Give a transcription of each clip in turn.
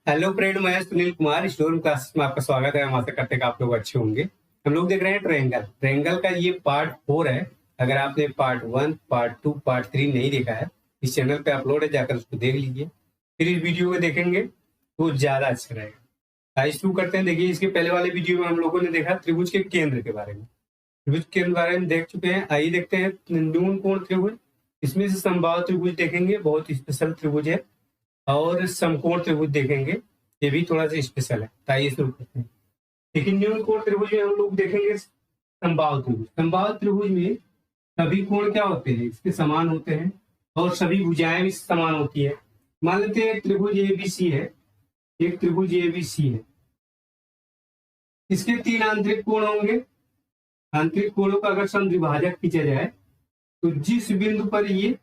Hello friend, मैं Sunil Kumar store classes में आपका स्वागत है। हम आशा करते हैं कि आप लोग अच्छे होंगे। हम लोग देख रहे हैं ट्रायंगल का ये पार्ट 4 है। अगर आपने पार्ट 1, पार्ट 2, पार्ट 3 नहीं देखा है, इस चैनल पे अपलोड है, जाकर उसको देख लीजिए। फिर इस वीडियो को देखेंगे तो ज्यादा अच्छा रहेगा। आइए शुरू करते हैं। देखिए, इसके पहले वाले वीडियो में हम लोगों ने देखा त्रिभुज के केंद्र के बारे में। त्रिभुज के केंद्र के बारे में देख चुके हैं। आइए देखते हैं न्यून कोण त्रिभुज। इसमें से समबाहु त्रिभुज देखेंगे, बहुत स्पेशल त्रिभुज है। और समकोण त्रिभुज देखेंगे, ये भी थोड़ा सा स्पेशल है। तो आइए शुरू करते हैं। लेकिन न्यून कोण त्रिभुज में हम लोग देखेंगे समबाहु त्रिभुज। समबाहु त्रिभुज में सभी कोण क्या होते हैं, इसके समान होते हैं और सभी भुजाएं भी समान होती है। मान लेते हैं त्रिभुज एबीसी है, एक त्रिभुज एबीसी है। इसके 3 आंतरिक कोण होंगे। आंतरिक कोणों का अगर समद्विभाजक खींचा जाए तो जिस बिंदु पर ये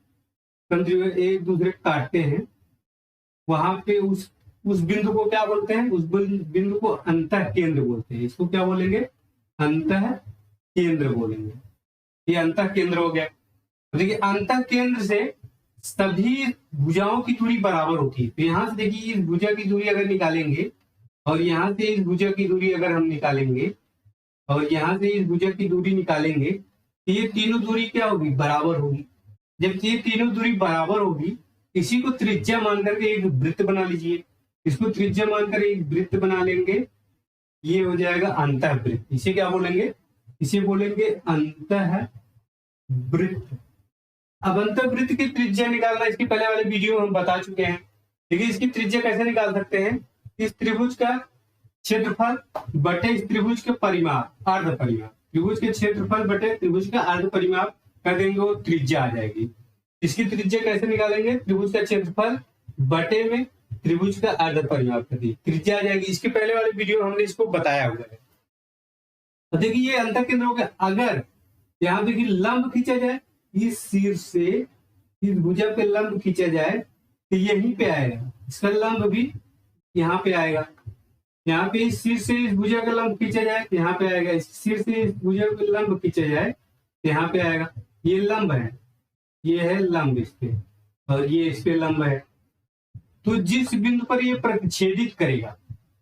एक दूसरे काटते हैं, वहां पे उस बिंदु को क्या बोलते हैं? उस बिंदु को अंतः केंद्र बोलते हैं। इसको क्या बोलेंगे? अंतः केंद्र बोलेंगे। ये अंतः केंद्र हो गया। तो देखिए, अंतः केंद्र से सभी भुजाओं की दूरी बराबर होती है। तो यहां से देखिए, इस भुजा की दूरी अगर निकालेंगे और यहां से इस भुजा की दूरी अगर हम निकालेंगे और यहां से इस भुजा की दूरी निकालेंगे तो ये तीनों दूरी क्या होगी? बराबर होगी। जब ये तीनों दूरी बराबर होगी, इसी को त्रिज्या मान करके एक वृत्त बना लीजिए। इसको त्रिज्या मानकर एक वृत्त बना लेंगे, ये हो जाएगा अंतःवृत्त। इसे क्या बोलेंगे? इसे बोलेंगे अंतः वृत्त। अब अंतःवृत्त की त्रिज्या निकालना, इसके पहले वाले वीडियो में हम बता चुके हैं। देखिए, इसकी त्रिज्या कैसे निकाल सकते हैं? इस त्रिभुज का क्षेत्रफल बटे इस त्रिभुज के परिमाप, अर्ध परिमाप। त्रिभुज के क्षेत्रफल बटे त्रिभुज का अर्ध परिमाप कर देंगे, वो त्रिज्या आ जाएगी। इसकी त्रिज्या कैसे निकालेंगे? त्रिभुज का क्षेत्रफल बटे में त्रिभुज का अर्ध परिमाप कर दी, त्रिज्या आ जाएगी। इसके पहले वाले वीडियो में हमने इसको बताया हुआ है। तो देखिए, ये अंतः केंद्र हो गया। अगर यहाँ देखिए लंब खींचा जाए, इस शीर्ष से इस भुजा पे लंब खींचा जाए तो यहीं पे आएगा। इसका लंब भी यहाँ पे आएगा। यहाँ पे इस शीर्ष से इस भुजा का लंब खींचा जाए तो यहाँ पे आएगा। इस शीर्ष से इस भुजा का लंब खींचा जाए तो यहाँ पे आएगा। ये लंब है, ये है लंब इस पे, और ये इस पे लंब है। तो जिस बिंदु पर ये प्रतिच्छेदित करेगा,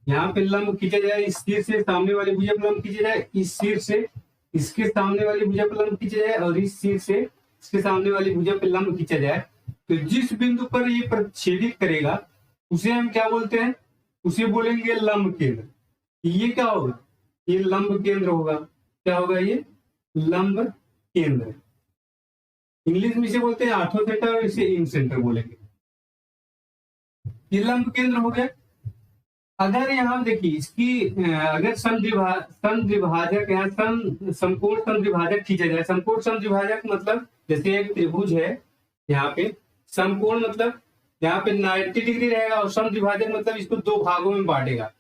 यहाँ पे लंब खींचा जाए, इस शीर्ष से सामने वाली भुजा पर लंब खींचा जाए, इस शीर्ष से इसके सामने वाली भुजा पर लंब खींचा जाए, और इस शीर्ष से इसके सामने वाली भुजा पर लंब खींचा जाए, तो जिस बिंदु पर ये प्रतिच्छेदित करेगा उसे हम क्या बोलते हैं? उसे बोलेंगे लंब केंद्र। ये क्या होगा? ये लंब केंद्र होगा। क्या होगा? ये लंब केंद्र। इंग्लिश में इसे बोलते हैं आर्थो सेंटर, और इसे इन सेंटर बोलेंगे। ये लंब केंद्र हो गया। अगर यहाँ देखिए, इसकी अगर समद्विभाजक यहाँ समकोण समद्विभाजक खींचा जाए। समकोण समद्विभाजक मतलब जैसे एक त्रिभुज है, यहाँ पे समकोण मतलब यहाँ पे 90 डिग्री रहेगा, और समद्विभाजक मतलब इसको 2 भागों में बांटेगा।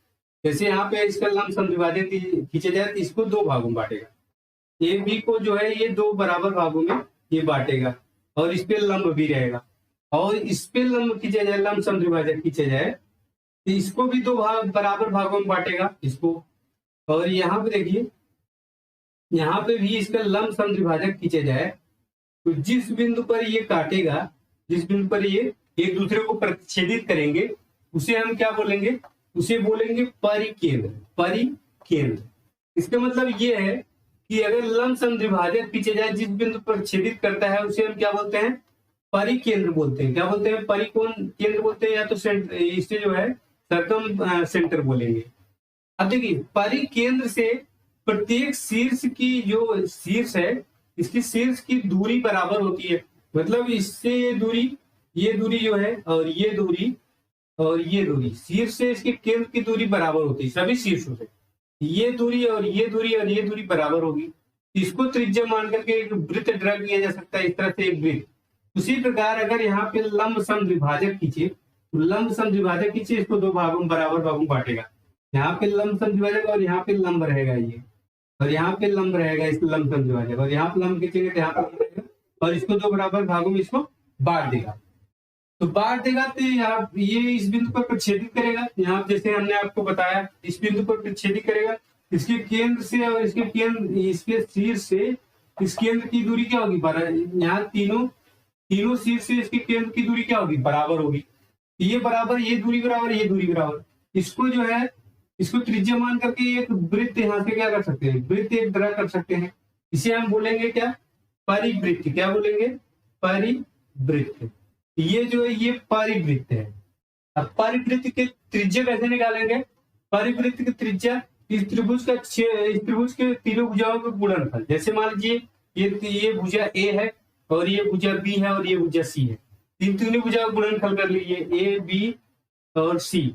जैसे यहाँ पे इसका लंब समद्विभाजक खींचा जाए तो इसको 2 भागों में बांटेगा। ए बी को जो है ये 2 बराबर भागों में ये बांटेगा, और इस पे लंब भी रहेगा। और इस पे लंब खींचा जाए, लंब समद्विभाजक खींचा जाए तो इसको भी 2 बराबर भागों में बांटेगा इसको। और यहाँ पे देखिए, यहाँ पे भी इसका लंब समद्विभाजक खींचा जाए तो जिस बिंदु पर ये काटेगा, जिस बिंदु पर ये एक दूसरे को प्रतिच्छेदित करेंगे, उसे हम क्या बोलेंगे? उसे बोलेंगे परिकेंद्र। परिकेंद्र इसका मतलब ये है कि अगर लंब समद्विभाजक खींचा जाए, जिस बिंदु पर छेदित करता है, उसे हम क्या बोलते हैं? परिकेंद्र बोलते हैं। क्या बोलते हैं? परिकोण केंद्र बोलते हैं, या तो इसे जो है सर्कम सेंटर बोलेंगे। अब देखिए, परिकेंद्र से प्रत्येक शीर्ष की जो शीर्ष है, इसकी शीर्ष की दूरी बराबर होती है। मतलब इससे ये दूरी जो है, और ये दूरी और ये दूरी, शीर्ष से इसके केंद्र की दूरी बराबर होती है। सभी शीर्षों से ये दूरी और ये दूरी और ये दूरी बराबर होगी। इसको त्रिज्या मान करके एक वृत्त ड्रा किया जा सकता है, इस तरह से एक वृत्त। उसी प्रकार अगर यहाँ पे लंब समद्विभाजक खींचे, तो लंब समद्विभाजक खींचे, इसको 2 भागों में बराबर भागों में बांटेगा। यहाँ पे लंब समद्विभाजक और यहाँ पे लंब रहेगा ये, और यहाँ पे लंब रहेगा इस लंब समद्विभाजक, और यहाँ पे लंब खींचेंगे तो यहाँ पे रहेगा, और इसको 2 बराबर भागों में इसको बांट देगा। तो बांट देगा तो यहाँ ये इस बिंदु पर प्रतिच्छेदित करेगा। यहाँ जैसे हमने आपको बताया, इस बिंदु पर प्रतिच्छेदित करेगा। इसके केंद्र से और इसके शीर्ष से इस केंद्र की दूरी क्या होगी? यहाँ तीनों शीर्ष से इसके केंद्र की दूरी क्या होगी? बराबर होगी। ये बराबर, ये दूरी बराबर, ये दूरी बराबर। इसको जो है, इसको त्रिज्या मान करके एक वृत्त यहाँ से क्या कर सकते हैं, वृत्त एक ड्रा कर सकते हैं। इसे हम बोलेंगे क्या, परिवृत्त। क्या बोलेंगे, परिवृत्त। ये जो है ये परिवृत्त है। अब परिवृत्त के त्रिज्या कैसे निकालेंगे, परिवृत्त की त्रिज्या इस त्रिभुज के तीनों भुजाओं का गुणनफल। जैसे मान लीजिए ये भुजा ए है और ये भुजा बी है और ये भुजा सी है, तीनों भुजाओं का गुणनफल कर लीजिए, ए बी और सी,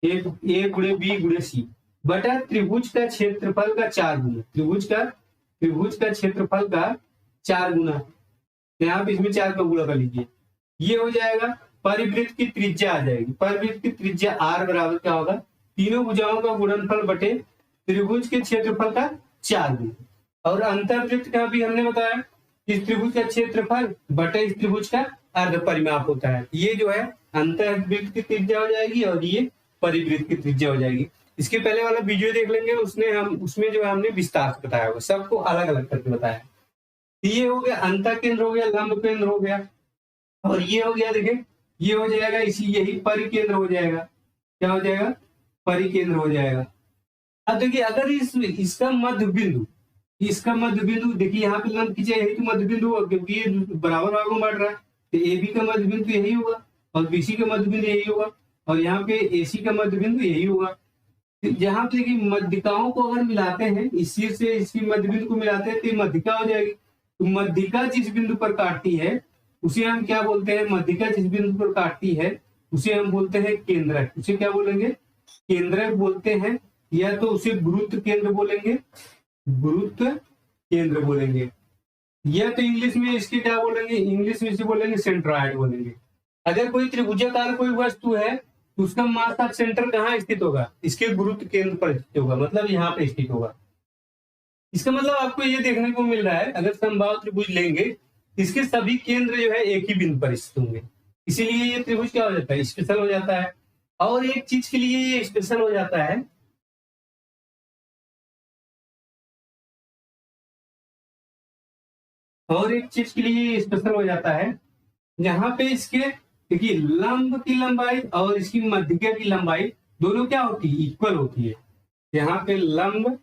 ए गुणे बी गुणे सी बटा त्रिभुज का क्षेत्रफल का 4 गुना, त्रिभुज का क्षेत्रफल का 4 गुना। यहाँ पे इसमें 4 का गुणा कर लीजिए, ये हो जाएगा परिवृत्त की त्रिज्या आ जाएगी। परिवृत्त की त्रिज्या आर बराबर क्या होगा, तीनों भुजाओं का गुणनफल बटे त्रिभुज के क्षेत्रफल का 4 गुना। और अंतर्वृत्त का भी हमने बताया, इस त्रिभुज का क्षेत्रफल बटे इस त्रिभुज का अर्ध परिमाप होता है। ये जो है अंतर्वृत्त की त्रिज्या हो जाएगी और ये परिवृत्त की त्रिज्या हो जाएगी। इसके पहले वाला वीडियो देख लेंगे, उसमें जो है हमने विस्तार से बताया हुआ, सबको अलग अलग करके बताया। ये हो गया अंतः केंद्र हो गया, लंब केंद्र हो गया, और ये हो गया देखिए ये हो जाएगा यही परिकेंद्र हो जाएगा। क्या हो जाएगा, परिकेंद्र हो जाएगा। अब देखिए अगर इसका मध्य बिंदु देखिए यहाँ पे लंब खींचा, यही तो मध्य बिंदु होगा, क्योंकि ये बराबर भागों में बांट रहा है, तो ए बी का मध्य बिंदु यही होगा और बीसी का मध्य बिंदु यही होगा और यहाँ पे एसी का मध्य बिंदु यही होगा। जहाँ पे देखिए मध्यिकाओं को अगर मिलाते हैं, इस शीर्ष से इसकी मध्य बिंदु को मिलाते हैं तो ये मध्यिका हो जाएगी। तो मध्यिका जिस बिंदु पर काटती है उसे हम क्या बोलते हैं, मध्यिका जिस बिंदु पर काटती है उसे हम बोलते हैं केंद्रक। उसे क्या बोलेंगे, केंद्रक बोलते हैं, या तो उसे गुरुत्व केंद्र बोलेंगे, गुरुत्व केंद्र बोलेंगे, या तो इंग्लिश में इसके क्या बोलेंगे, इंग्लिश में इसे बोलेंगे सेंट्रॉइड बोलेंगे। अगर कोई त्रिभुजाकार कोई वस्तु है तो उसका मास ऑफ सेंटर कहाँ स्थित होगा, इसके गुरुत्व केंद्र पर स्थित होगा, मतलब यहाँ पे स्थित होगा। इसका मतलब आपको ये देखने को मिल रहा है, अगर समबाहु त्रिभुज लेंगे इसके सभी केंद्र जो है एक ही बिंदु पर स्थित होंगे, इसीलिए ये त्रिभुज क्या हो जाता है, स्पेशल हो जाता है। और एक चीज के लिए ये स्पेशल हो जाता है, और एक चीज के लिए स्पेशल हो जाता है, यहाँ पे इसके देखिए लंब की लंबाई और इसकी मध्यिका की लंबाई दोनों क्या होती है, इक्वल होती है। यहाँ पे लंब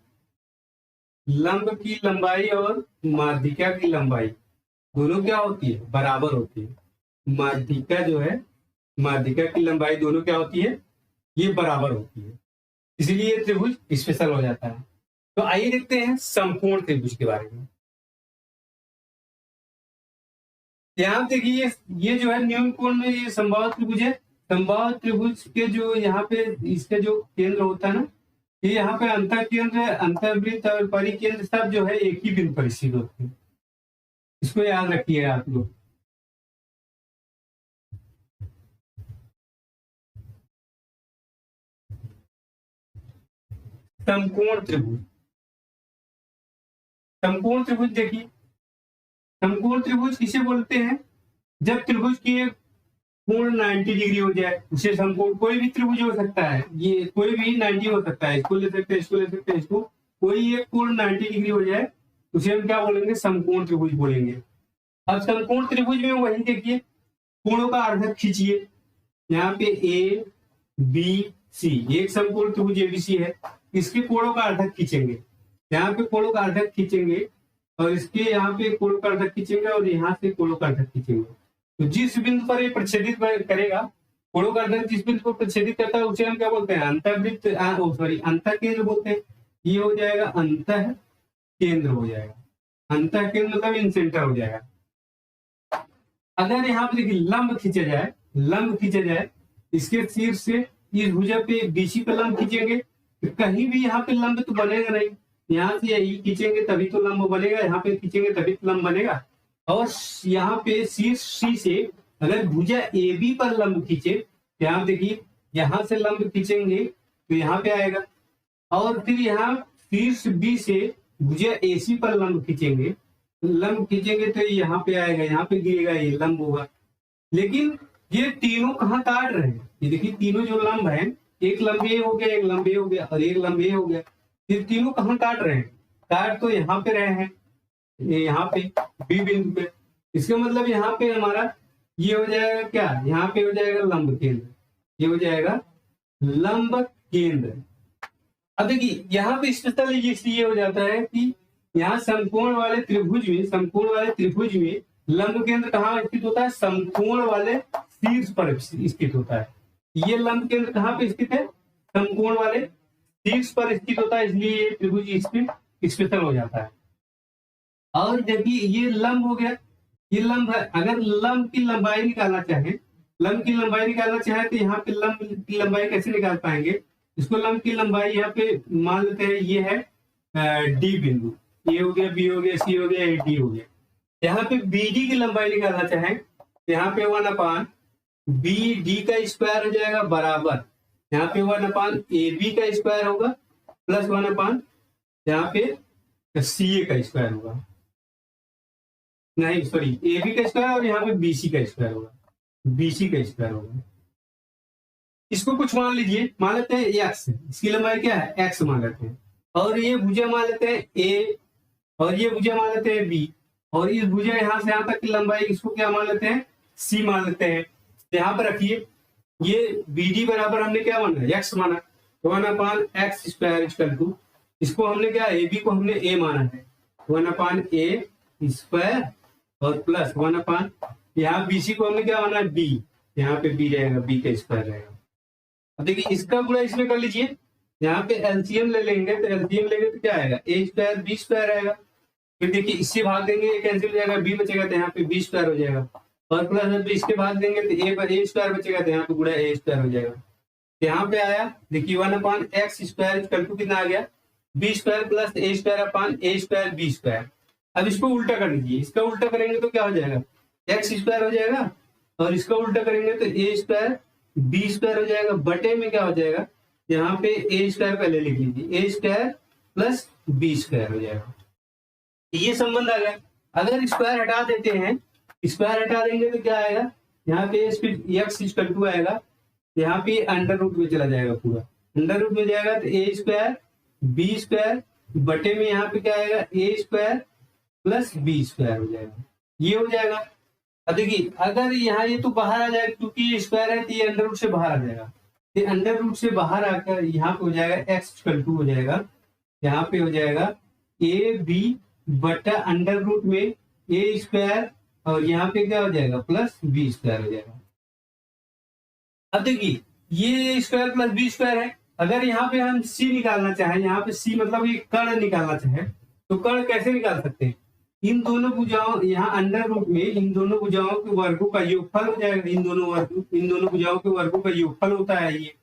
की लंबाई और माध्यिका की लंबाई दोनों क्या होती है, बराबर होती है। माध्यिका जो है, माध्यिका की लंबाई दोनों क्या होती है, ये बराबर होती है, इसलिए ये त्रिभुज स्पेशल हो जाता है। तो आइए देखते हैं संपूर्ण त्रिभुज के बारे में। यहाँ देखिए ये जो है न्यून कोण में ये समबाहु त्रिभुज है। समबाहु त्रिभुज के जो यहाँ पे इसका जो केंद्र होता है ना, ये यहाँ पे अंतः केंद्र, अंतर्वृत्त और परिकेंद्र सब जो है एक ही बिंदु पर स्थित होते हैं, इसको याद रखिए आप लोग। समकोण त्रिभुज, समकोण त्रिभुज देखिए, समकोण त्रिभुज किसे बोलते हैं, जब त्रिभुज की एक कोण 90 डिग्री हो जाए उसे समकोण। कोई भी त्रिभुज हो सकता है, ये कोई भी 90 हो सकता है, इसको ले सकते हैं, इसको ले सकते हैं, इसको, कोई एक कोण 90 डिग्री हो जाए उसे हम क्या बोलेंगे, समकोण त्रिभुज बोलेंगे। अब समकोण त्रिभुज में वही देखिए कोणों का अर्धक खींचिए, यहाँ पे ए बी सी, एक समकोण त्रिभुज एबीसी है, इसके कोणों का अर्धक खींचेंगे, यहाँ पे कोणों का अर्धक खींचेंगे और इसके यहाँ पे कोणों का अर्धक खींचेंगे और यहाँ से कोणों का अर्धक खींचेंगे। तो जिस बिंदु पर ये प्रच्छेदित करेगा, कोणों का अर्धक जिस बिंदु पर प्रच्छेदित करता है उसे हम क्या बोलते हैं, अंतर्वृत्त, अंतः केंद्र बोलते हैं। ये हो जाएगा अंतः केंद्र हो जाएगा, अंतः केंद्र मतलब इन सेंटर हो जाएगा। अगर यहाँ पे देखिए लंब खींचा जाए इसके शीर्ष से इस भुजा पे बीसी पे लंब खींचेंगे, तो कहीं भी यहाँ पे लंब तो बनेगा नहीं, यहाँ से यही खींचेंगे तभी तो लंब बनेगा, यहाँ पे खींचेंगे तभी तो लंब बनेगा। और यहाँ पे शीर्ष सी से अगर भुजा ए बी पर लंब खींचे, तो यहाँ देखिए यहाँ से लंब खींचेंगे तो यहाँ पे आएगा, और फिर यहाँ शीर्ष बी से भुजा ए सी पर लंब खींचेंगे तो यहाँ पे आएगा, यहाँ पे गिरेगा, ये लंब होगा। लेकिन ये तीनों कहाँ काट रहे हैं, ये देखिए तीनों जो लंब है, एक लंब ए हो गया, एक लंब ए हो गया और एक लंब ए हो गया, ये तीनों कहाँ काट रहे हैं, काट तो यहाँ पे रहे हैं, यहाँ पे बी बिंदु पे। इसका मतलब यहाँ पे हमारा ये हो जाएगा क्या, यहाँ पे हो जाएगा लंब केंद्र, ये हो जाएगा लंब केंद्र। अब देखिए यहाँ पे स्पेशल इसलिए हो जाता है कि यहाँ समकोण वाले त्रिभुज में लंब केंद्र कहाँ स्थित होता है? समकोण वाले शीर्ष पर स्थित होता है। ये लंब केंद्र कहाँ पे स्थित है? समकोण वाले शीर्ष पर स्थित होता है, इसलिए ये त्रिभुज इसमें स्पेशल हो जाता है। और देखिए ये लंब हो गया, ये लंब है। अगर लंब की लंबाई निकालना चाहे तो यहाँ पे लंब की लंबाई कैसे निकाल पाएंगे? इसको लंब की लंबाई यहाँ पे मान लेते हैं, ये है डी बिंदु, ये हो गया, बी हो गया, सी हो गया, डी हो गया। यहाँ पे बी डी की लंबाई निकालना चाहें तो यहाँ पे 1/BD का स्क्वायर हो जाएगा बराबर, यहाँ पे 1/AB का स्क्वायर होगा प्लस 1/ यहाँ पे CA का स्क्वायर होगा, नहीं सॉरी AB का स्क्वायर, और यहाँ पे BC का स्क्वायर होगा, BC का स्क्वायर होगा। इसको कुछ मान लीजिए, मान लेते हैं x, इसकी लंबाई क्या है? x मान लेते हैं, और ये भुजा मान लेते हैं A, और ये भुजा मान लेते हैं B, और इस भुजा यहाँ से यहाँ तक की लंबाई इसको क्या मान लेते हैं? C मान लेते हैं। यहाँ पर रखिए, ये BD बराबर हमने क्या माना? x माना, 1/x², इसको हमने क्या, AB को हमने A माना है, 1/A² और प्लस 1/, यहाँ BC को हमने क्या माना? B, यहाँ पे B रहेगा, B का स्क्वायर रहेगा। अब देखिए इसका गुणा इसमें कर लीजिए, यहाँ पे एलसीएम ले लेंगे तो क्या आएगा? A² B² आएगा। फिर देखिए इससे भाग देंगे, ये कैंसिल हो जाएगा, B बचेगा तो यहाँ पे B² हो जाएगा, और प्लस इसके भाग देंगे तो A पर A² बचेगा तो यहाँ पे गुणा A² हो जाएगा। तो यहाँ पे आया देखिए 1/x² कितना आ गया? B² plus A² B²। अब इसको उल्टा कर लीजिए, इसका उल्टा करेंगे तो क्या हो जाएगा? x² हो जाएगा, और इसका उल्टा करेंगे तो A² B² हो जाएगा, बटे में क्या हो जाएगा? यहाँ पे A² पहले लिख लीजिए, A² प्लस B² हो जाएगा। ये संबंध आ गया। अगर स्क्वायर हटा देते हैं, स्क्वायर हटा देंगे तो क्या आएगा? यहाँ पे x आएगा, यहाँ पे अंडर रूट में चला जाएगा, पूरा अंडर रूट में जाएगा तो A² B² बटे में यहाँ पे क्या आएगा? A² प्लस B² हो जाएगा, ये हो जाएगा। अब देखिए अगर यहाँ ये तो बाहर आ जाएगा, क्योंकि ये स्क्वायर है तो ये अंडर रूट से बाहर आ जाएगा, ये अंडर रूट से बाहर आकर यहाँ पे हो जाएगा x² हो जाएगा, यहाँ पे हो जाएगा AB बटा अंडर रूट में A², और यहाँ पे क्या हो जाएगा? प्लस B² हो जाएगा। अब देखिए ये स्क्वायर प्लस B² है। अगर यहाँ पे हम C निकालना चाहें, यहाँ पे C मतलब ये कर्ण निकालना चाहें, तो कर्ण कैसे निकाल सकते हैं? इन दोनों भुजाओं, यहाँ अंडर रूट में इन दोनों भुजाओं के वर्गों का योगफल हो जाएगा, इन दोनों भुजाओं के वर्गों का योगफल होता है ये,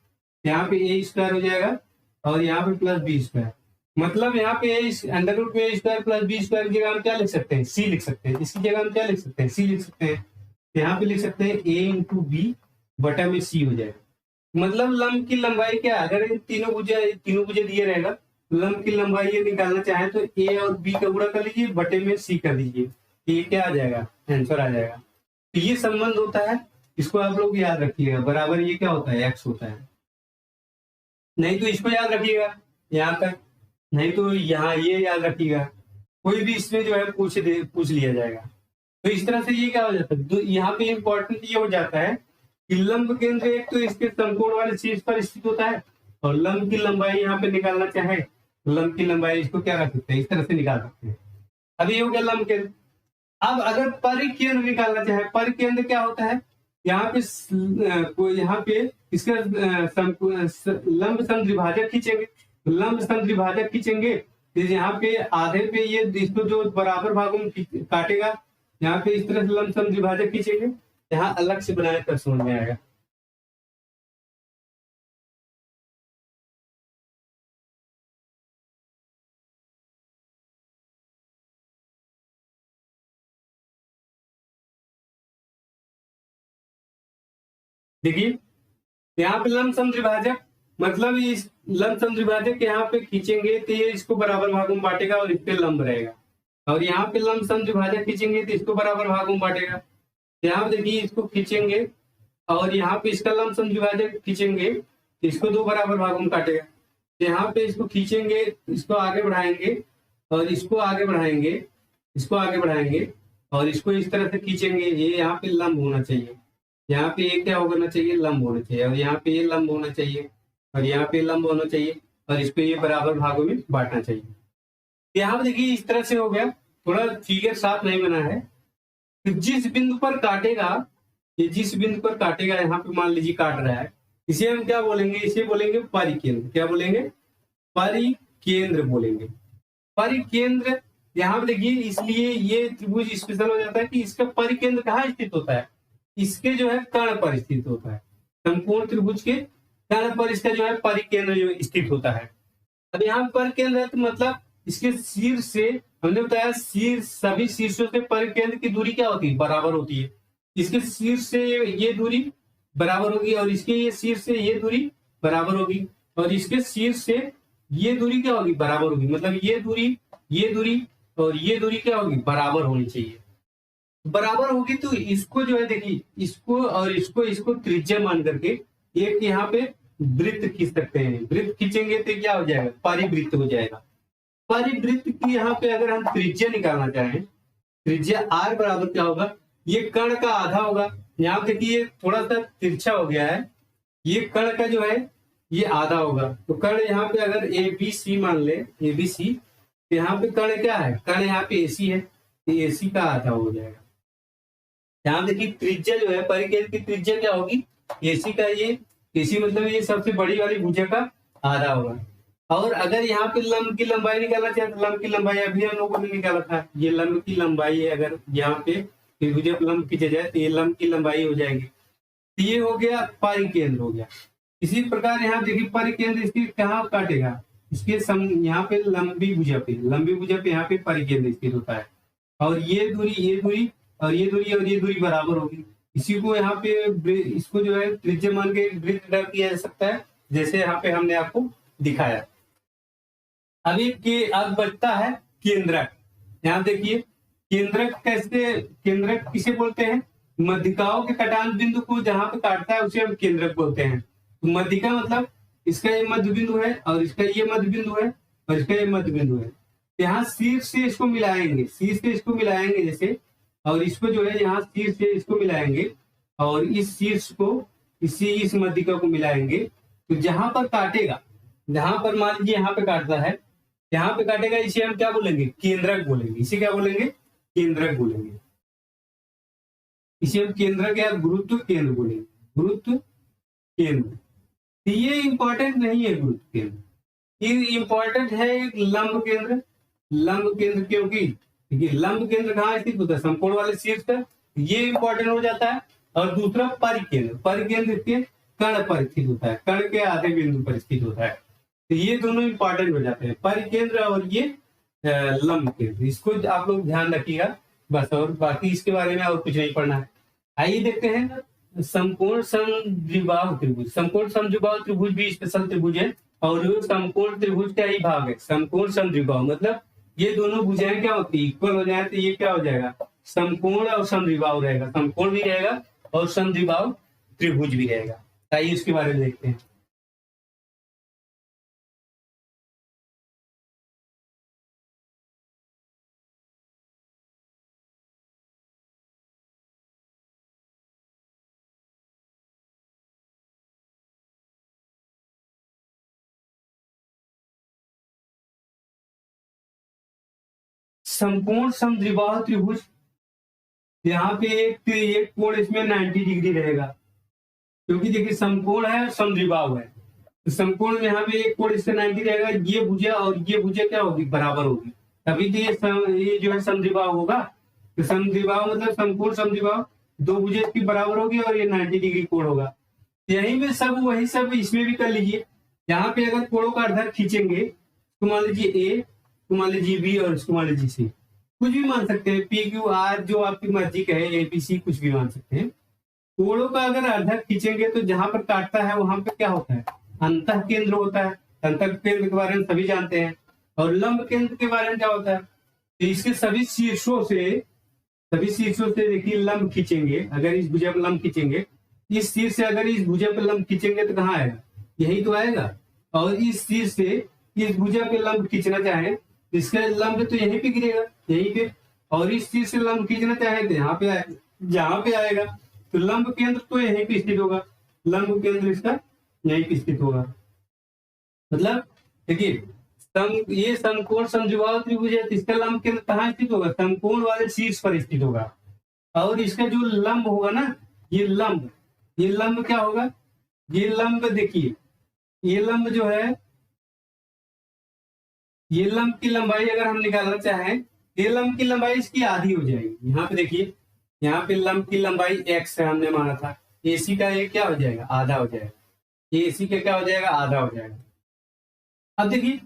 यहाँ पे A² हो जाएगा और यहाँ पे प्लस B²। मतलब यहाँ पे अंडर रूट में A² प्लस B² की जगह हम क्या लिख सकते हैं? C लिख सकते हैं। इसकी जगह हम क्या लिख सकते हैं? C लिख सकते हैं। यहाँ पे लिख सकते हैं A × B बटा में C हो जाएगा। मतलब लंब की लंबाई क्या, अगर इन तीनों भुजा दिए रहेगा, लंब की लंबाई ये निकालना चाहे तो A और B का गुणा कर लीजिए, बटे में C कर दीजिए, ये क्या आ जाएगा? आंसर आ जाएगा। तो ये संबंध होता है, इसको आप लोग याद रखिएगा। बराबर ये क्या होता है? x होता है। नहीं तो इसको याद रखिएगा यहाँ तक, नहीं तो यहाँ ये याद रखिएगा। कोई भी इसमें जो है पूछ लिया जाएगा। तो इस तरह से ये क्या हो जाता है? तो यहाँ पे इम्पोर्टेंट ये हो जाता है कि लंब केंद्र एक तो इसके समकोण वाले शीर्ष पर स्थित होता है, और लंब की लंबाई यहाँ पे निकालना चाहे, लंब की लंबाई इसको क्या रख सकते हैं? इस तरह से निकाल सकते हैं। अब ये हो गया लंब केंद्र। अब अगर परिकेंद्र निकालना चाहे, परिकेंद्र क्या होता है? यहाँ पे इसका लंब समद्विभाजक खींचेंगे, लंब समद्विभाजक खींचेंगे तो यहाँ पे आधे पे ये इसको जो बराबर भागों में काटेगा, यहाँ पे इस तरह से लंब समद्विभाजक खींचेंगे, यहाँ अलग से बनाए कर समझ में आएगा। देखिए यहाँ पे लंब समद्विभाजक, मतलब इस लंब समद्विभाजक यहाँ पे खींचेंगे तो ये इसको बराबर भागों में बांटेगा और इस पे लंब रहेगा, और यहाँ पे लंब समद्विभाजक खींचेंगे तो इसको बराबर भागों में बांटेगा। यहाँ पे देखिए इसको खींचेंगे और यहाँ पे इसका लंब समद्विभाजक खींचेंगे तो इसको दो बराबर भागों में काटेगा। यहाँ पे इसको खींचेंगे, इसको आगे बढ़ाएंगे और इसको आगे बढ़ाएंगे, इसको आगे बढ़ाएंगे और इसको इस तरह से खींचेंगे, ये यहाँ पे लंब होना चाहिए, यहाँ पे ये क्या होना चाहिए? लंब होना चाहिए, और यहाँ पे ये लंब होना चाहिए, और यहाँ पे लंब होना चाहिए और इसको ये बराबर भागों में बांटना चाहिए। यहाँ पे देखिए इस तरह से हो गया, थोड़ा फिगर साफ नहीं बना है। तो जिस बिंदु पर काटेगा, ये जिस बिंदु पर काटेगा, यहाँ पे मान लीजिए काट रहा है, इसे हम क्या बोलेंगे, इसे बोलेंगे परिकेंद्र। क्या बोलेंगे? परिकेंद्र बोलेंगे। परिकेंद्र यहाँ पे देखिए, इसलिए ये त्रिभुज स्पेशल हो जाता है कि इसका परिकेंद्र कहाँ स्थित होता है, इसके जो है कर्ण पर स्थित होता है। संपूर्ण त्रिभुज के कर्ण पर इसका जो है परिकेंद्र जो स्थित होता है। अब यहाँ पर केंद्र है तो मतलब इसके शीर्ष से, हमने बताया शीर्ष, सभी शीर्षों से परिकेंद्र की दूरी क्या होती है? बराबर होती है। इसके शीर्ष से ये दूरी बराबर होगी और इसके ये शीर्ष से ये दूरी बराबर होगी और इसके शीर्ष से ये दूरी क्या होगी? बराबर होगी। मतलब ये दूरी और ये दूरी क्या होगी? बराबर होनी चाहिए। बराबर होगी तो इसको जो है देखिए, इसको और इसको त्रिज्या मान करके एक यहाँ पे वृत्त खींच सकते हैं। वृत्त खींचेंगे तो क्या हो जाएगा? परिवृत्त हो जाएगा। परिवृत्त की यहाँ पे अगर हम त्रिज्या निकालना चाहें, त्रिज्या r बराबर क्या होगा? ये कर्ण का आधा होगा। यहाँ देखिए थोड़ा सा तिरछा हो गया है, ये कर्ण का जो है ये आधा होगा। तो कर्ण यहाँ पे अगर ABC मान ले, ABC, तो यहाँ पे कर्ण क्या है? कर्ण यहाँ पे AC है, तो AC का आधा हो जाएगा। यहाँ देखिए त्रिज्या जो है, परिकेंद्र की त्रिज्या क्या होगी? AC का, ये AC मतलब ये सबसे बड़ी वाली भुजा का आधा होगा। और अगर यहाँ पे लंब की लंबाई निकालना चाहे तो लंब की लंबाई अभी हम लोगों ने निकाला था, ये लंब की लंबाई है। अगर यहाँ पे त्रिभुज लंब खींचा जाए तो ये लंब की लंबाई हो जाएगी। तो ये हो गया परिकेंद्र हो गया। इसी प्रकार यहाँ देखिए परिकेंद्र स्थित कहाँ काटेगा? इसके यहाँ पे लंबी भुजा पे यहाँ पे परिकेंद्र स्थित होता है। और ये दूरी और ये दूरी बराबर होगी। इसी को यहाँ पे इसको जो है त्रिज्या मान के वृत्त ड्रा किया जा सकता है, जैसे यहाँ पे हमने आपको दिखाया। अब बचता है केंद्रक। यहाँ देखिए केंद्रक किसे बोलते हैं? मध्यिकाओं के कटान बिंदु को जहां पे काटता है उसे हम केंद्रक बोलते हैं। तो मध्यिका मतलब इसका ये मध्य बिंदु है और इसका ये मध्य बिंदु है और इसका ये मध्य बिंदु है। यहाँ शीर्ष से इसको मिलाएंगे जैसे, और इसको जो है यहाँ शीर्ष से इसको मिलाएंगे और इस शीर्ष को इस मध्यिका को मिलाएंगे। तो जहां पर काटेगा, जहां पर मान लीजिए यहाँ पे काटता है, यहाँ पे काटेगा, इसे हम क्या बोलेंगे? केंद्रक बोलेंगे। इसे क्या बोलेंगे? केंद्रक बोलेंगे। इसे हम केंद्रक या गुरुत्व केंद्र बोलेंगे। गुरुत्व केंद्र। तो ये इंपॉर्टेंट नहीं है गुरुत्व केंद्र, ये इंपॉर्टेंट है एक लंब केंद्र। लंब केंद्र क्योंकि देखिए लंब केंद्र कहाँ स्थित होता है? संपूर्ण वाले शीर्ष पर, ये इंपॉर्टेंट हो जाता है। और दूसरा परिकेंद्र के कर्ण पर स्थित होता है, कर्ण के आधे बिंदु पर स्थित होता है। तो ये दोनों इंपॉर्टेंट हो जाते हैं, परिकेंद्र और ये लंब केंद्र। इसको आप लोग ध्यान रखिएगा बस, और बाकी इसके बारे में और कुछ नहीं पढ़ना है। आइए देखते हैं संपूर्ण समद्विबाहु त्रिभुज। संपूर्ण समद्विबाहु त्रिभुज भी स्पेशल त्रिभुज है और संपूर्ण त्रिभुज का ही भाग है। संपूर्ण समद्विबाहु मतलब ये दोनों भुजाएं क्या होती है? इक्वल हो जाए तो ये क्या हो जाएगा? संपूर्ण और समद्विबाहु रहेगा। संपूर्ण भी रहेगा और समद्विबाहु त्रिभुज भी रहेगा। आइए इसके बारे में देखते हैं। संपूर्ण समद्विबाहु त्रिभुज, यहाँ पे एक कोण इसमें 90 डिग्री रहेगा, क्योंकि देखिए समकोण है और समद्विबाहु है। तो समकोण में यहाँ पे एक कोण इससे 90 रहेगा। ये भुजा और ये भुजा क्या होगी? बराबर होगी, तभी तो ये जो है समद्विबाहु होगा। तो समद्विबाहु मतलब संपूर्ण समद्विबाहु, दो भुजा इसकी बराबर होगी और ये 90 डिग्री कोण होगा। यही में सब वही सब इसमें भी कर लीजिए। यहाँ पे अगर कोणों का अर्धक खींचेंगे तो मान लीजिए ए, तो मान लीजिए बी और इसको मान लीजिए सी, कुछ भी मान सकते हैं, पी क्यू आर जो आपकी मर्जी का है, एबीसी कुछ भी मान सकते हैं। कोणों का अगर अर्धक खींचेंगे तो जहां पर काटता है वहां पर क्या होता है? अंतः केंद्र होता है। अंतः केंद्र के बारे में सभी जानते हैं। और लंब केंद्र के बारे में क्या होता है? तो इसके सभी शीर्षों से देखिए लंब खींचेंगे। अगर इस भुजा पर लंब खींचेंगे, इस शीर्ष से अगर इस भुजा पर लंब खींचेंगे तो कहाँ आएगा? यही तो आएगा। और इस शीर्ष से इस भुजा पे लंब खींचना चाहे, इसका लंब तो यहीं पे गिरेगा, यहीं पे। और इस चीज से लंब खींचना चाहे तो यहाँ पे आएगा, जहां पे आएगा। तो लंब केंद्र तो यहीं पे स्थित होगा, लंब केंद्र इसका यहीं पे स्थित होगा। मतलब देखिए ये समकोण समद्विबाहु त्रिभुज है, तो इसका लंब केंद्र कहाँ स्थित होगा? समकोण वाले शीर्ष पर स्थित होगा। और इसका जो लंब होगा ना, ये लंब क्या होगा? ये लंब देखिए, ये लंब जो है, ये लंब की लंबाई अगर हम निकालना चाहें, ये लंब की लंबाई इसकी आधी हो जाएगी। यहाँ पे देखिए, यहाँ पे लंब की लंबाई x है, हमने माना था। AC का ये क्या हो जाएगा? आधा हो जाएगा। AC का क्या हो जाएगा? आधा हो जाएगा। अब देखिए,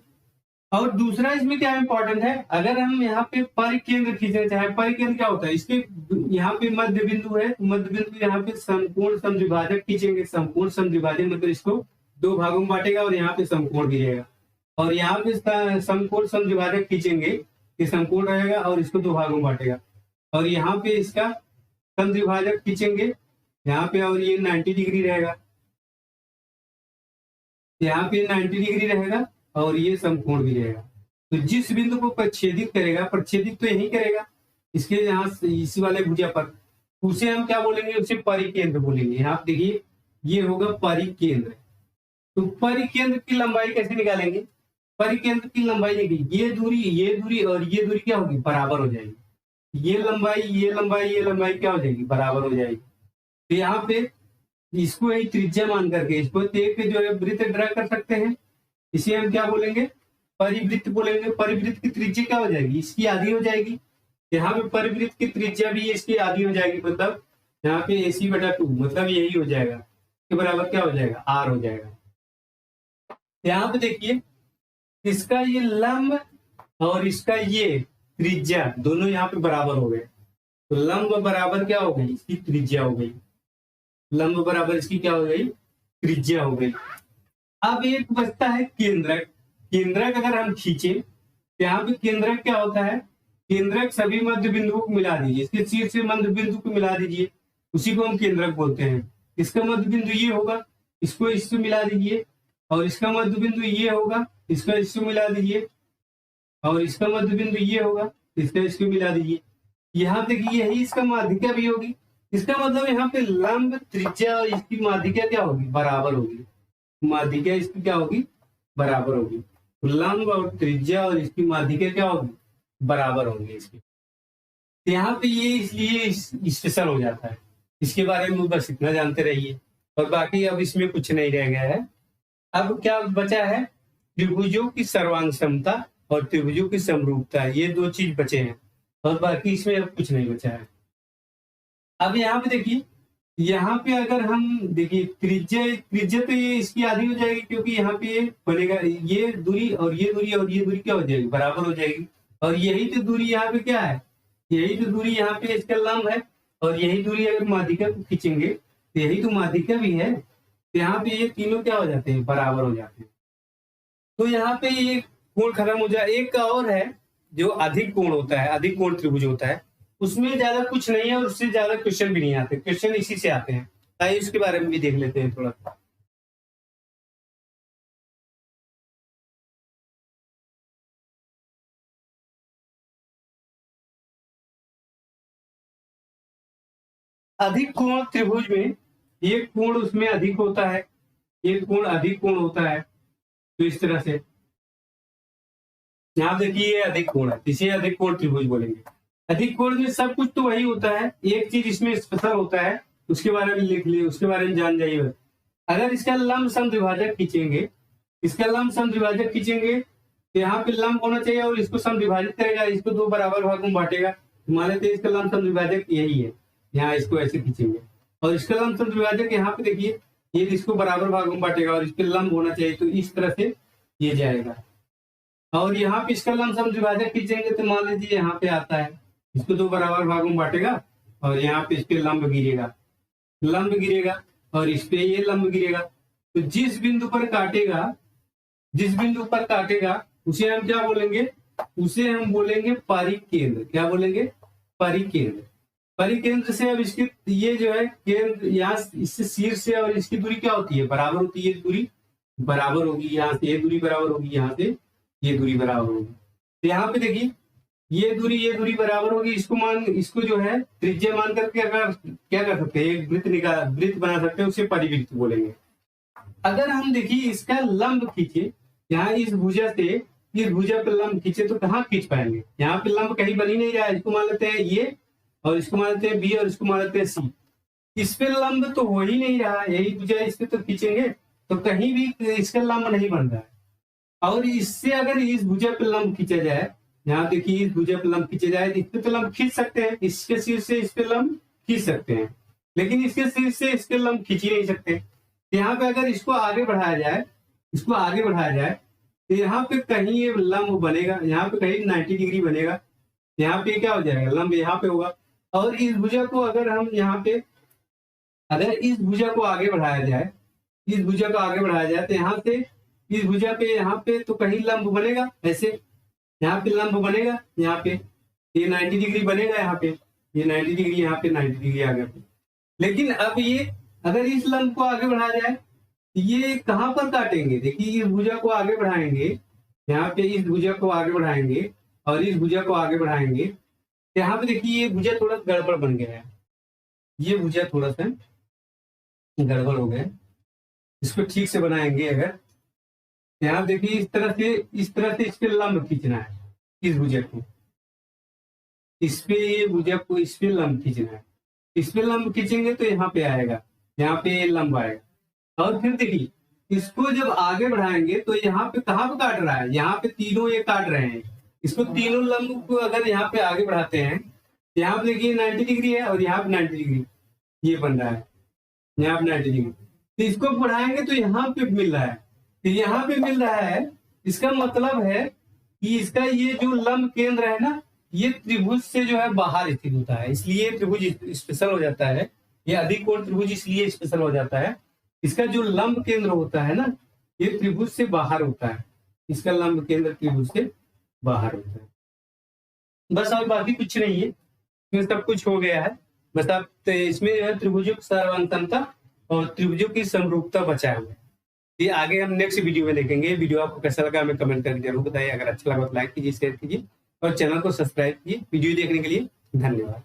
और दूसरा इसमें क्या इंपॉर्टेंट है, अगर हम यहाँ पे परिकेंद्र खींचना चाहे, परिकेंद्र क्या होता है? इसके यहाँ पे मध्य बिंदु है, मध्य बिंदु यहाँ पे समकोण समद्विभाजक खींचेंगे। समकोण समद्विभाजक मतलब इसको दो भागों में बांटेगा और यहाँ पे समकोण गिरेगा। और यहाँ पे समकोण समद्विभाजक खींचेंगे, ये समकोण रहेगा और इसको दो भागों में बांटेगा। और यहाँ पे इसका समद्विभाजक खींचेंगे यहाँ पे, और ये 90 डिग्री रहेगा, यहाँ पे 90 डिग्री रहेगा और ये समकोण भी रहेगा। तो जिस बिंदु को प्रच्छेदित करेगा, प्रच्छेदित तो यही करेगा इसके यहाँ इसी वाले भुजा पर, उसे हम क्या बोलेंगे? उसे परिकेंद्र बोलेंगे। यहाँ पे देखिए, ये होगा परिकेंद्र। तो परिकेंद्र की लंबाई कैसे निकालेंगे? परिकेंद्र की लंबाई देखिए, ये दूरी और ये दूरी क्या होगी? बराबर हो जाएगी। ये लंबाई क्या हो जाएगी? बराबर हो जाएगी। तो यहाँ पे इसको एक त्रिज्या मान करके इसको एक जो है वृत्त ड्रा कर सकते हैं। इसे हम क्या बोलेंगे? परिवृत्त बोलेंगे। परिवृत्त की त्रिज्या क्या हो जाएगी? इसकी आधी हो जाएगी। यहाँ पे परिवृत्त की त्रिज्या भी इसकी आधी हो जाएगी, मतलब यहाँ पे AC/2 मतलब यही हो जाएगा के बराबर क्या हो जाएगा? R हो जाएगा। यहाँ पे देखिए, इसका ये लंब और इसका ये त्रिज्या दोनों यहाँ पे बराबर हो गए। तो लंब बराबर क्या हो गई? इसकी त्रिज्या हो गई। लंब बराबर इसकी क्या हो गई? त्रिज्या हो गई। अब एक बचता है केंद्रक। केंद्रक अगर हम खींचे तो यहाँ पे केंद्रक क्या होता है? केंद्रक सभी मध्य बिंदुओं को मिला दीजिए, इसके शीर्ष से मध्य बिंदु को मिला दीजिए, उसी को हम केंद्रक बोलते हैं। इसका मध्य बिंदु ये होगा, इसको इससे मिला दीजिए, और इसका मध्य बिंदु ये होगा, इसका इससे मिला दीजिए, और इसका मध्य बिंदु ये होगा, इसका इसको मिला दीजिए। यहाँ तक यही इसका माध्यिका भी होगी। इसका मतलब यहाँ पे लंब, त्रिज्या और इसकी माध्यिका क्या होगी? बराबर होगी। माध्यिका इसकी क्या होगी? बराबर होगी। तो लंब और त्रिज्या और इसकी माध्यिका क्या होगी? बराबर होंगे इसकी। तो यहाँ पे ये इसलिए स्पेशल हो जाता है। इसके बारे में बस इतना जानते रहिए, और बाकी अब इसमें कुछ नहीं रह गया है। अब क्या बचा है? त्रिभुजों की सर्वांग समता और त्रिभुजों की समरूपता, ये दो चीज बचे हैं, और बाकी इसमें अब कुछ नहीं बचा है। अब यहाँ पे देखिए, यहाँ पे अगर हम देखिए त्रिज्या तो ये इसकी आधी हो जाएगी, क्योंकि यहाँ पे ये बनेगा, ये दूरी और ये दूरी और ये दूरी क्या हो जाएगी? बराबर हो जाएगी। और यही तो दूरी यहाँ पे क्या है? यही तो दूरी यहाँ पे इसका लंब है, और यही दूरी अगर माध्यिका को खींचेंगे तो यही तो माध्यिका भी है। तो यहाँ पे ये तीनों क्या हो जाते हैं? बराबर हो जाते हैं। तो यहाँ पे ये कोण खत्म हो जाए। एक का और है जो अधिक कोण होता है, अधिक कोण त्रिभुज होता है, उसमें ज्यादा कुछ नहीं है और उससे ज्यादा क्वेश्चन भी नहीं आते। क्वेश्चन इसी से आते हैं, आइए उसके बारे में भी देख लेते हैं थोड़ा। अधिक कोण त्रिभुज में एक कोण उसमें अधिक होता है, एक कोण अधिक कोण होता है। तो इस तरह से यहाँ देखिए, ये अधिक कोण है, इसे अधिक कोण त्रिभुज बोलेंगे। अधिक कोण में सब कुछ तो वही होता है, एक चीज इसमें स्पेशल होता है, उसके बारे में लिख लिए, उसके बारे में जान जाइए। अगर इसका लंब समद्विभाजक खींचेंगे, इसका लंब समद्विभाजक खींचेंगे तो यहाँ पे लंब होना चाहिए और इसको समद्विभाजित करेगा, इसको दो बराबर भागों में बांटेगा। मान लेते हैं इसका लंब समद्विभाजक यही है, यहाँ इसको ऐसे खींचेंगे, और इसका लंब समद्विभाजक यहाँ पे देखिए, ये इसको बराबर भागों में बांटेगा और इस पे लंब होना चाहिए, तो इस तरह से ये जाएगा। और यहाँ पे इसका लंब समद्विभाजक खींचेंगे तो मान लीजिए यहाँ पे आता है, इसको दो बराबर भागों में बांटेगा और यहाँ पे इस पे लंब गिरेगा और इस पे ये लंब गिरेगा। तो जिस बिंदु पर काटेगा उसे हम क्या बोलेंगे? उसे हम बोलेंगे परिकेंद्र। क्या बोलेंगे? परिकेंद्र। परिकेंद्र से अब इसकी ये जो है केंद्र, यहाँ इससे शीर्ष से और इसकी दूरी क्या होती है? बराबर होती है। दूरी बराबर होगी, यहाँ से ये दूरी बराबर होगी, यहाँ से ये दूरी बराबर होगी। तो यहाँ पे देखिए, ये दूरी बराबर होगी। इसको जो है त्रिज्या मान करके क्या कर सकते हैं? एक वृत्त बना सकते हैं, उसे परिवृत्त बोलेंगे। अगर हम देखिए इसका लंब खींचे यहाँ इस भुजा से इस भुजा पे लंब खींचे तो कहाँ खींच पाएंगे? यहाँ पे लंब कहीं बन ही नहीं रहा है। इसको मान लेते हैं ये, और इसको मान लेते हैं बी, और इसको मान लेते हैं सी। इस पे लंब तो हो ही नहीं रहा, यही भुजा इस पे तो खींचेंगे तो कहीं भी इसका लंब नहीं बन रहा है। और इससे अगर इस भुजा पे लंब खींचा जाए, यहाँ देखिए इस भुजा पे लंब खींचा जाए, इस पे तो लंब खींच सकते हैं, इसके सिर से इस पे लंब खींच सकते हैं, लेकिन इसके सिर से इसके लंब खींच ही नहीं सकते। यहाँ पे अगर इसको आगे बढ़ाया जाए, इसको आगे बढ़ाया जाए तो यहाँ पे कहीं ये लंब बनेगा, यहाँ पे कहीं 90 डिग्री बनेगा, यहाँ पे क्या हो जाएगा, लंब यहाँ पे होगा। और इस भुजा को अगर हम यहाँ पे, अगर इस भुजा को आगे बढ़ाया जाए, इस भुजा को आगे बढ़ाया जाए तो यहाँ से इस भुजा पे यहाँ पे तो कहीं लंब बनेगा, ऐसे यहाँ पे लंब बनेगा, यहाँ पे ये 90 डिग्री बनेगा, यहाँ पे ये 90 डिग्री, यहाँ पे 90 डिग्री आ गया। लेकिन अब ये अगर इस लंब को आगे बढ़ाया जाए, ये कहाँ पर काटेंगे? देखिए इस भुजा को आगे बढ़ाएंगे, यहाँ पे इस भुजा को आगे बढ़ाएंगे और इस भुजा को आगे बढ़ाएंगे, यहाँ पे देखिए ये भुजा थोड़ा गड़बड़ बन गया है, ये भुजा थोड़ा सा गड़बड़ हो गया। इसको ठीक से बनाएंगे अगर, यहाँ देखिए इस तरह से इस पे लंब खींचना है, इस भुजा को इस पे, ये भुजा को इस पे लंब खींचना है। इस पे लंब खींचेंगे तो यहाँ पे आएगा, यहाँ पे लंब आएगा। और फिर देखिए इसको जब आगे बढ़ाएंगे तो यहाँ पे कहाँ पे काट रहा है, यहाँ पे तीनों ये काट रहे हैं। इसको तीनों लंब को अगर यहाँ पे आगे बढ़ाते हैं, यहाँ पे देखिए 90 डिग्री है और यहाँ पे 90 डिग्री ये बन रहा है, यहाँ पे 90 डिग्री। तो इसको बढ़ाएंगे तो यहाँ पे मिल रहा है, तो यहाँ पे मिल रहा है। इसका मतलब है कि इसका ये जो लंब केंद्र है ना, ये त्रिभुज से जो है बाहर स्थित होता है, इसलिए त्रिभुज स्पेशल हो जाता है। ये अधिक कोण त्रिभुज इसलिए स्पेशल हो जाता है, इसका जो लंब केंद्र होता है ना, ये त्रिभुज से बाहर होता है, इसका लंब केंद्र त्रिभुज से बाहर होता है। बस और बाकी कुछ नहीं है, इसमें सब कुछ हो गया है। बस आप इसमें त्रिभुजों की सर्वांतरता और त्रिभुजों की समरूपता बचाए हुए। ये आगे हम नेक्स्ट वीडियो में देखेंगे। वीडियो आपको कैसा लगा हमें कमेंट करके जरूर बताइए। अगर अच्छा लगा तो लाइक कीजिए, शेयर कीजिए और चैनल को सब्सक्राइब कीजिए। वीडियो देखने के लिए धन्यवाद।